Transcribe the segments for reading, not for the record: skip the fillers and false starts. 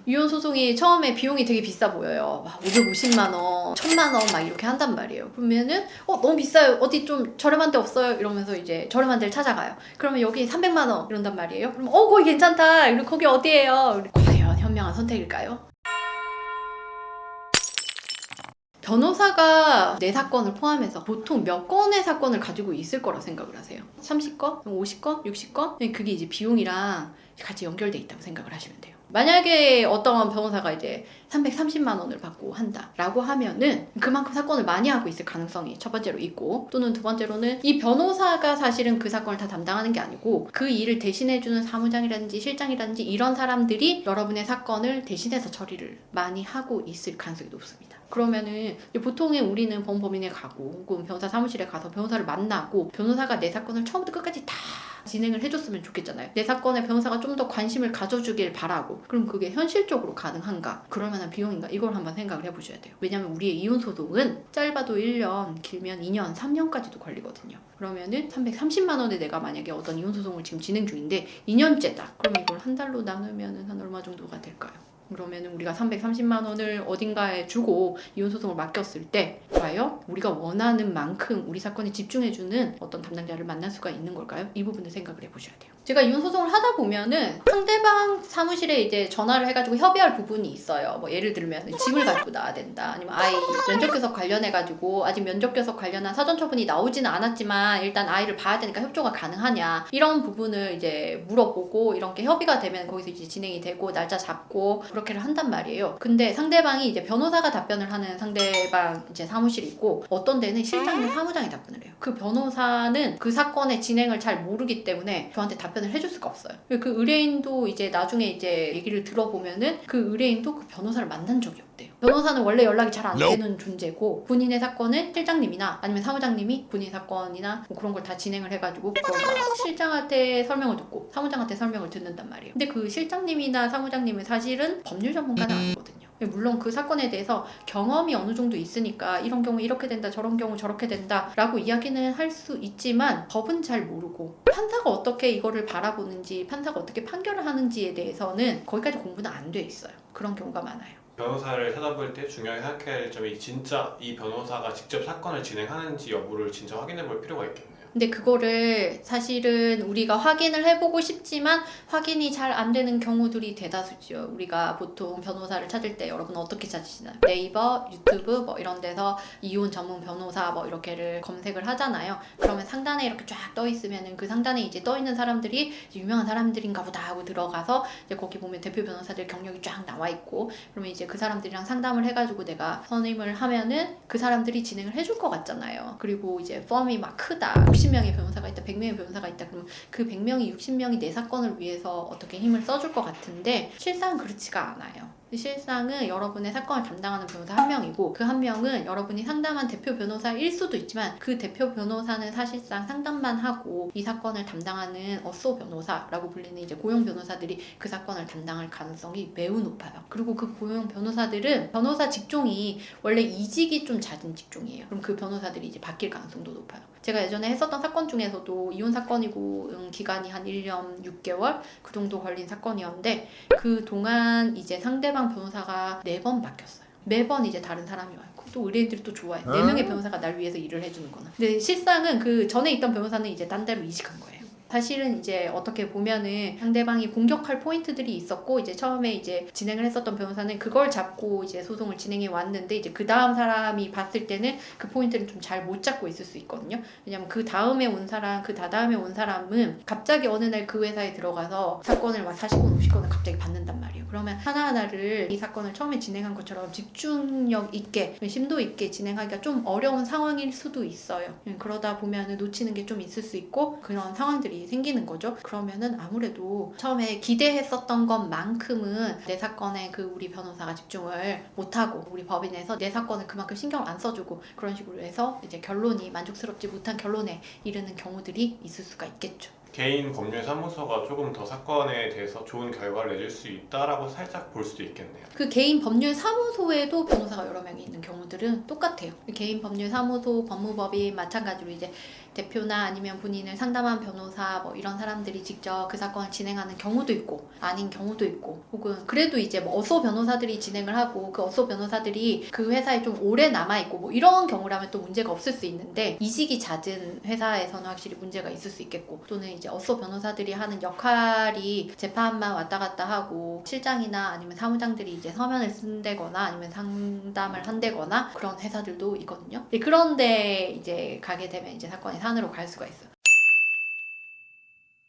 이혼 소송이 처음에 비용이 되게 비싸 보여요. 막 550만 원, 1000만 원 막 이렇게 한단 말이에요. 그러면은 너무 비싸요. 어디 좀 저렴한 데 없어요? 이러면서 이제 저렴한 데를 찾아가요. 그러면 여기 300만 원 이런단 말이에요. 그럼 거기 괜찮다. 그리고 거기 어디예요? 과연 현명한 선택일까요? 변호사가 내 사건을 포함해서 보통 몇 건의 사건을 가지고 있을 거라 생각을 하세요? 30건? 50건? 60건? 그게 이제 비용이랑 같이 연결돼 있다고 생각을 하시면 돼요. 만약에 어떤 변호사가 이제 330만 원을 받고 한다라고 하면은 그만큼 사건을 많이 하고 있을 가능성이 첫 번째로 있고, 또는 두 번째로는 이 변호사가 사실은 그 사건을 다 담당하는 게 아니고 그 일을 대신해주는 사무장이라든지 실장이라든지 이런 사람들이 여러분의 사건을 대신해서 처리를 많이 하고 있을 가능성이 높습니다. 그러면은 보통의 우리는 법원에 가고 혹은 변호사 사무실에 가서 변호사를 만나고 변호사가 내 사건을 처음부터 끝까지 다 진행을 해줬으면 좋겠잖아요. 내 사건에 변호사가 좀 더 관심을 가져주길 바라고. 그럼 그게 현실적으로 가능한가? 그럴 만한 비용인가? 이걸 한번 생각을 해보셔야 돼요. 왜냐면 우리의 이혼 소송은 짧아도 1년, 길면 2년, 3년까지도 걸리거든요. 그러면은 330만 원에 내가 만약에 어떤 이혼 소송을 지금 진행 중인데 2년째다. 그러면 이걸 한 달로 나누면은 한 얼마 정도가 될까요? 그러면 우리가 330만 원을 어딘가에 주고 이혼소송을 맡겼을 때 과연 우리가 원하는 만큼 우리 사건에 집중해주는 어떤 담당자를 만날 수가 있는 걸까요? 이 부분을 생각을 해보셔야 돼요. 제가 이혼소송을 하다 보면은 상대방 사무실에 이제 전화를 해가지고 협의할 부분이 있어요. 뭐 예를 들면 짐을 가지고 나와야 된다. 아니면 아이 면접교섭 관련해가지고 아직 면접교섭 관련한 사전처분이 나오지는 않았지만 일단 아이를 봐야 되니까 협조가 가능하냐. 이런 부분을 이제 물어보고 이렇게 협의가 되면 거기서 이제 진행이 되고 날짜 잡고 그렇게를 한단 말이에요. 근데 상대방이 이제 변호사가 답변을 하는 상대방 이제 사무실이 있고 어떤 데는 실장이나 사무장이 답변을 해요. 그 변호사는 그 사건의 진행을 잘 모르기 때문에 저한테 답변을 해줄 수가 없어요. 그 의뢰인도 이제 나중에 이제 얘기를 들어보면은 그 의뢰인도 그 변호사를 만난 적이 없대요. 변호사는 원래 연락이 잘 안 되는 존재고 본인의 사건은 실장님이나 아니면 사무장님이 본인 사건이나 뭐 그런 걸 다 진행을 해가지고 그걸 막 실장한테 설명을 듣고 사무장한테 설명을 듣는단 말이에요. 근데 그 실장님이나 사무장님은 사실은 법률 전문가는 아니거든요. 물론 그 사건에 대해서 경험이 어느 정도 있으니까 이런 경우 이렇게 된다 저런 경우 저렇게 된다 라고 이야기는 할 수 있지만 법은 잘 모르고 판사가 어떻게 이거를 바라보는지 판사가 어떻게 판결을 하는지에 대해서는 거기까지 공부는 안 돼 있어요. 그런 경우가 많아요. 변호사를 찾아볼 때 중요하게 생각해야 할 점이 진짜 이 변호사가 직접 사건을 진행하는지 여부를 진짜 확인해 볼 필요가 있겠네요. 근데 그거를 사실은 우리가 확인을 해보고 싶지만 확인이 잘 안 되는 경우들이 대다수죠. 우리가 보통 변호사를 찾을 때 여러분 어떻게 찾으시나요? 네이버, 유튜브 뭐 이런 데서 이혼 전문 변호사 뭐 이렇게를 검색을 하잖아요. 그러면 상단에 이렇게 쫙 떠 있으면은 그 상단에 이제 떠 있는 사람들이 유명한 사람들인가 보다 하고 들어가서 이제 거기 보면 대표 변호사들 경력이 쫙 나와 있고 그러면 이제 그 사람들이랑 상담을 해가지고 내가 선임을 하면은 그 사람들이 진행을 해줄 것 같잖아요. 그리고 이제 펌이 막 크다. 60명의 변호사가 있다, 100명의 변호사가 있다. 그러면 그 100명이 60명이 내 사건을 위해서 어떻게 힘을 써줄 것 같은데 실상은 그렇지가 않아요. 실상은 여러분의 사건을 담당하는 변호사 한 명이고 그 한 명은 여러분이 상담한 대표 변호사일 수도 있지만 그 대표 변호사는 사실상 상담만 하고 이 사건을 담당하는 어소 변호사라고 불리는 이제 고용 변호사들이 그 사건을 담당할 가능성이 매우 높아요. 그리고 그 고용 변호사들은 변호사 직종이 원래 이직이 좀 잦은 직종이에요. 그럼 그 변호사들이 이제 바뀔 가능성도 높아요. 제가 예전에 했었던 사건 중에서도 이혼 사건이고 기간이 한 1년 6개월 그 정도 걸린 사건이었는데 그 동안 이제 상대방 변호사가 4번 바뀌었어요. 매번 이제 다른 사람이 와요. 또 의뢰인들이 또 좋아해. 4명의 변호사가 날 위해서 일을 해주는 거는. 근데 실상은 그 전에 있던 변호사는 이제 딴 데로 이직한 거예요. 사실은 이제 어떻게 보면은 상대방이 공격할 포인트들이 있었고 이제 처음에 이제 진행을 했었던 변호사는 그걸 잡고 이제 소송을 진행해 왔는데 이제 그 다음 사람이 봤을 때는 그 포인트를 좀 잘 못 잡고 있을 수 있거든요. 왜냐면 그 다음에 온 사람, 그 다다음에 온 사람은 갑자기 어느 날 그 회사에 들어가서 사건을 막 40건, 50건을 갑자기 받는단 말이에요. 그러면 하나하나를 이 사건을 처음에 진행한 것처럼 집중력 있게, 심도 있게 진행하기가 좀 어려운 상황일 수도 있어요. 그러다 보면은 놓치는 게 좀 있을 수 있고 그런 상황들이 생기는 거죠. 그러면은 아무래도 처음에 기대했었던 것만큼은 내 사건에 그 우리 변호사가 집중을 못하고 우리 법인에서 내 사건을 그만큼 신경을 안 써주고 그런 식으로 해서 이제 결론이 만족스럽지 못한 결론에 이르는 경우들이 있을 수가 있겠죠. 개인 법률사무소가 조금 더 사건에 대해서 좋은 결과를 내줄 수 있다라고 살짝 볼 수도 있겠네요. 그 개인 법률 사무소에도 변호사가 여러 명이 있는 경우들은 똑같아요. 개인 법률 사무소, 법무법인 마찬가지로 이제 대표나 아니면 본인을 상담한 변호사 뭐 이런 사람들이 직접 그 사건을 진행하는 경우도 있고 아닌 경우도 있고 혹은 그래도 이제 뭐 어소 변호사들이 진행을 하고 그 어소 변호사들이 그 회사에 좀 오래 남아있고 뭐 이런 경우라면 또 문제가 없을 수 있는데 이직이 잦은 회사에서는 확실히 문제가 있을 수 있겠고 또는 이제 어소 변호사들이 하는 역할이 재판만 왔다 갔다 하고 실장이나 아니면 사무장들이 이제 서면을 쓴다거나 아니면 상담을 한다거나 그런 회사들도 있거든요. 그런데 이제 가게 되면 이제 사건이 산으로 갈 수가 있어요.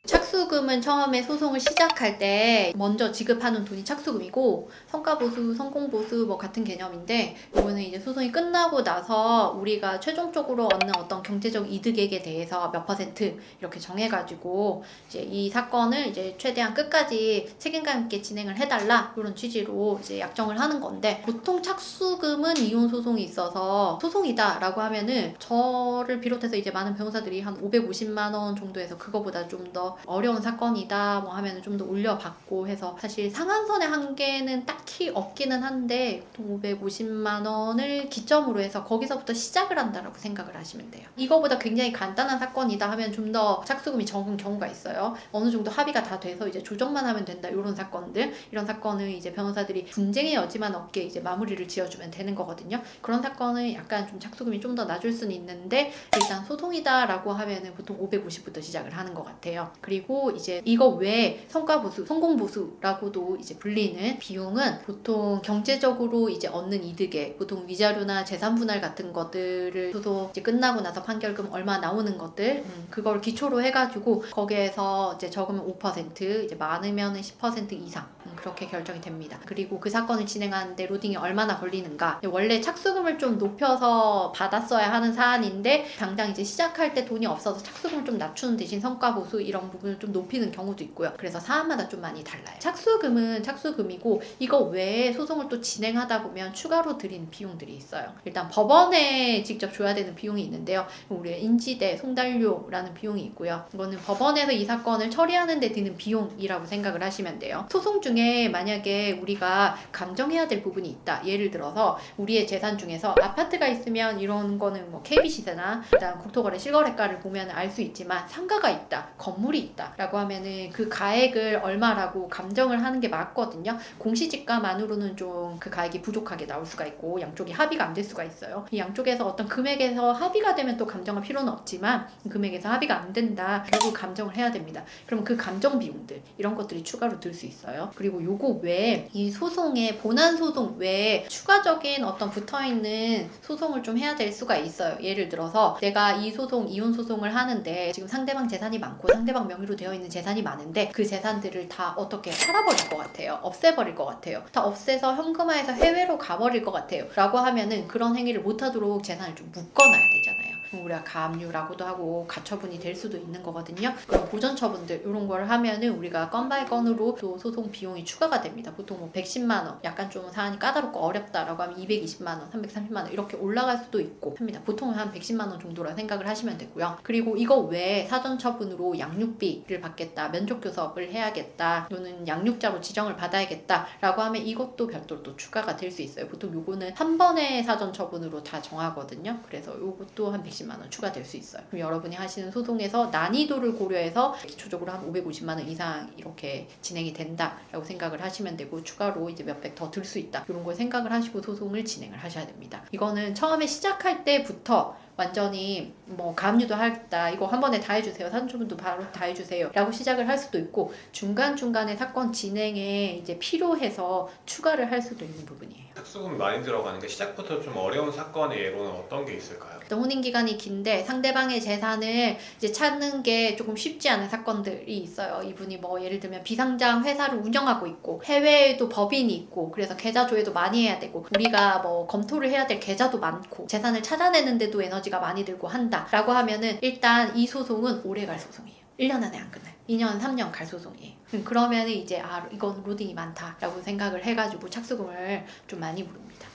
착수금은 처음에 소송을 시작할 때 먼저 지급하는 돈이 착수금이고 성과보수, 성공보수 뭐 같은 개념인데 이거는 이제 소송이 끝나고 나서 우리가 최종적으로 얻는 어떤 경제적 이득액에 대해서 몇 퍼센트 이렇게 정해가지고 이제 이 사건을 이제 최대한 끝까지 책임감 있게 진행을 해달라 이런 취지로 이제 약정을 하는 건데 보통 착수금은 이혼 소송이 있어서 소송이다라고 하면은 저를 비롯해서 이제 많은 변호사들이 한 550만 원 정도에서 그거보다 좀 더 어려운 사건이다 뭐 하면 좀 더 올려받고 해서 사실 상한선의 한계는 딱히 없기는 한데 550만 원을 기점으로 해서 거기서부터 시작을 한다라고 생각을 하시면 돼요. 이거보다 굉장히 간단한 사건이다 하면 좀 더 착수금이 적은 경우가 있어요. 어느 정도 합의가 다 돼서 이제 조정만 하면 된다 이런 사건들 이런 사건을 이제 변호사들이 분쟁의 여지만 없게 이제 마무리를 지어주면 되는 거거든요. 그런 사건은 약간 좀 착수금이 좀 더 낮을 수는 있는데 일단 소송이다라고 하면은 보통 550부터 시작을 하는 것 같아요. 그리고 이제 이거 외에 성과보수, 성공보수라고도 이제 불리는 비용은 보통 경제적으로 이제 얻는 이득에 보통 위자료나 재산분할 같은 것들을 소송 이제 끝나고 나서 판결금 얼마 나오는 것들 그걸 기초로 해가지고 거기에서 이제 적으면 5% 이제 많으면 10% 이상 그렇게 결정이 됩니다. 그리고 그 사건을 진행하는데 로딩이 얼마나 걸리는가 원래 착수금을 좀 높여서 받았어야 하는 사안인데 당장 이제 시작할 때 돈이 없어서 착수금을 좀 낮추는 대신 성과보수 이런 부분을 좀 높이는 경우도 있고요. 그래서 사안마다 좀 많이 달라요. 착수금은 착수금이고 이거 외에 소송을 또 진행하다 보면 추가로 드리는 비용들이 있어요. 일단 법원에 직접 줘야 되는 비용이 있는데요. 우리 인지대, 송달료라는 비용이 있고요. 이거는 법원에서 이 사건을 처리하는 데 드는 비용이라고 생각을 하시면 돼요. 소송 중에 만약에 우리가 감정해야 될 부분이 있다. 예를 들어서 우리의 재산 중에서 아파트가 있으면 이런 거는 뭐 KB시세나 일단 국토거래 실거래가를 보면 알 수 있지만 상가가 있다. 건물이 있다 라고 하면은 그 가액을 얼마라고 감정을 하는 게 맞거든요. 공시지가만으로는 좀 그 가액이 부족하게 나올 수가 있고 양쪽이 합의가 안 될 수가 있어요. 이 양쪽에서 어떤 금액에서 합의가 되면 또 감정할 필요는 없지만 금액에서 합의가 안 된다. 결국 감정을 해야 됩니다. 그럼 그 감정 비용들 이런 것들이 추가로 들 수 있어요. 그리고 요거 외에 이 소송의 본안 소송 외에 추가적인 어떤 붙어있는 소송을 좀 해야 될 수가 있어요. 예를 들어서 내가 이 소송 이혼 소송을 하는데 지금 상대방 재산이 많고 상대방 명의로 되어 있는 재산이 많은데 그 재산들을 다 어떻게 팔아버릴 것 같아요. 없애버릴 것 같아요. 다 없애서 현금화해서 해외로 가버릴 것 같아요. 라고 하면은 그런 행위를 못하도록 재산을 좀 묶어놔야 되잖아요. 우리가 가압류라고도 하고 가처분이 될 수도 있는 거거든요. 그런 보전 처분들 이런 걸 하면은 우리가 건 바이 건으로 또 소송 비용이 추가가 됩니다. 보통 뭐 110만 원, 약간 좀 사안이 까다롭고 어렵다라고 하면 220만 원, 330만 원 이렇게 올라갈 수도 있고 합니다. 보통은 한 110만 원 정도라 생각을 하시면 되고요. 그리고 이거 외에 사전 처분으로 양육비를 받겠다, 면접 교섭을 해야겠다, 또는 양육자로 지정을 받아야겠다라고 하면 이것도 별도로 또 추가가 될 수 있어요. 보통 요거는 한 번의 사전 처분으로 다 정하거든요. 그래서 요것도 한 110만 원 추가될 수 있어요. 그럼 여러분이 하시는 소송에서 난이도를 고려해서 기초적으로 한 550만 원 이상 이렇게 진행이 된다라고 생각을 하시면 되고 추가로 이제 몇백 더 들 수 있다. 이런 걸 생각을 하시고 소송을 진행을 하셔야 됩니다. 이거는 처음에 시작할 때부터 완전히 뭐 가압류도 하겠다 이거 한 번에 다 해주세요 사전처분도 바로 다 해주세요 라고 시작을 할 수도 있고 중간중간에 사건 진행에 이제 필요해서 추가를 할 수도 있는 부분이에요. 착수금 많이 들어가는 게 시작부터 좀 어려운 사건의 예로는 어떤 게 있을까요? 혼인 기간이 긴데 상대방의 재산을 이제 찾는 게 조금 쉽지 않은 사건들이 있어요. 이분이 뭐 예를 들면 비상장 회사를 운영하고 있고 해외에도 법인이 있고 그래서 계좌 조회도 많이 해야 되고 우리가 뭐 검토를 해야 될 계좌도 많고 재산을 찾아내는데도 에너지가 많이 들고 한다 라고 하면은 일단 이 소송은 오래 갈 소송이에요. 1년 안에 안 끝나요. 2년, 3년 갈 소송이에요. 그러면 이제 이건 로딩이 많다라고 생각을 해가지고 착수금을 좀 많이 부릅니다.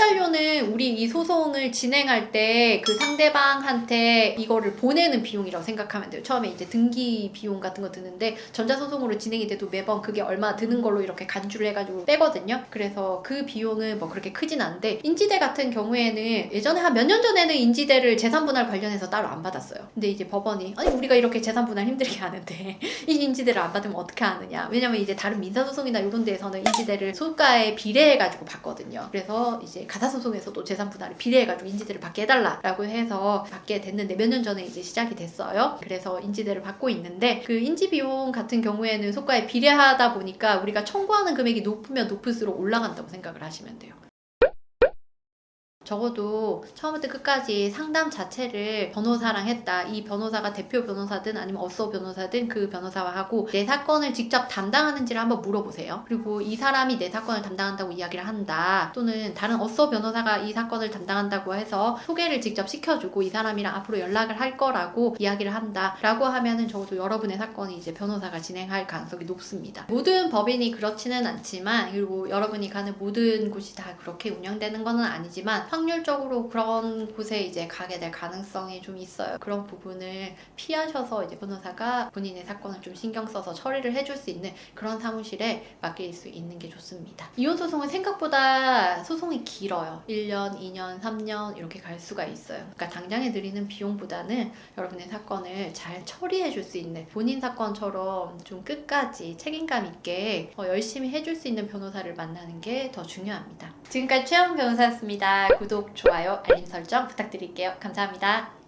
수강단료는 우리 이 소송을 진행할 때 그 상대방한테 이거를 보내는 비용이라고 생각하면 돼요. 처음에 이제 등기 비용 같은 거 드는데 전자소송으로 진행이 돼도 매번 그게 얼마 드는 걸로 이렇게 간주를 해가지고 빼거든요. 그래서 그 비용은 뭐 그렇게 크진 않은데 인지대 같은 경우에는 예전에 한 몇 년 전에는 인지대를 재산분할 관련해서 따로 안 받았어요. 근데 이제 법원이 아니 우리가 이렇게 재산분할 힘들게 하는데 이 인지대를 안 받으면 어떻게 하느냐. 왜냐면 이제 다른 민사소송이나 이런 데에서는 인지대를 소가에 비례해가지고 받거든요. 그래서 이제 가사소송에서도 재산분할을 비례해가지고 인지대를 받게 해달라라고 해서 받게 됐는데 몇 년 전에 이제 시작이 됐어요. 그래서 인지대를 받고 있는데 그 인지비용 같은 경우에는 소가에 비례하다 보니까 우리가 청구하는 금액이 높으면 높을수록 올라간다고 생각을 하시면 돼요. 적어도 처음부터 끝까지 상담 자체를 변호사랑 했다. 이 변호사가 대표 변호사든 아니면 어서 변호사든 그 변호사와 하고 내 사건을 직접 담당하는지를 한번 물어보세요. 그리고 이 사람이 내 사건을 담당한다고 이야기를 한다. 또는 다른 어서 변호사가 이 사건을 담당한다고 해서 소개를 직접 시켜주고 이 사람이랑 앞으로 연락을 할 거라고 이야기를 한다. 라고 하면은 적어도 여러분의 사건이 이제 변호사가 진행할 가능성이 높습니다. 모든 법인이 그렇지는 않지만 그리고 여러분이 가는 모든 곳이 다 그렇게 운영되는 거는 아니지만 확률적으로 그런 곳에 이제 가게 될 가능성이 좀 있어요. 그런 부분을 피하셔서 이제 변호사가 본인의 사건을 좀 신경 써서 처리를 해줄 수 있는 그런 사무실에 맡길 수 있는 게 좋습니다. 이혼 소송은 생각보다 소송이 길어요. 1년, 2년, 3년 이렇게 갈 수가 있어요. 그러니까 당장에 드리는 비용보다는 여러분의 사건을 잘 처리해 줄 수 있는 본인 사건처럼 좀 끝까지 책임감 있게 열심히 해줄 수 있는 변호사를 만나는 게 더 중요합니다. 지금까지 최영 변호사였습니다. 구독, 좋아요, 알림 설정 부탁드릴게요. 감사합니다.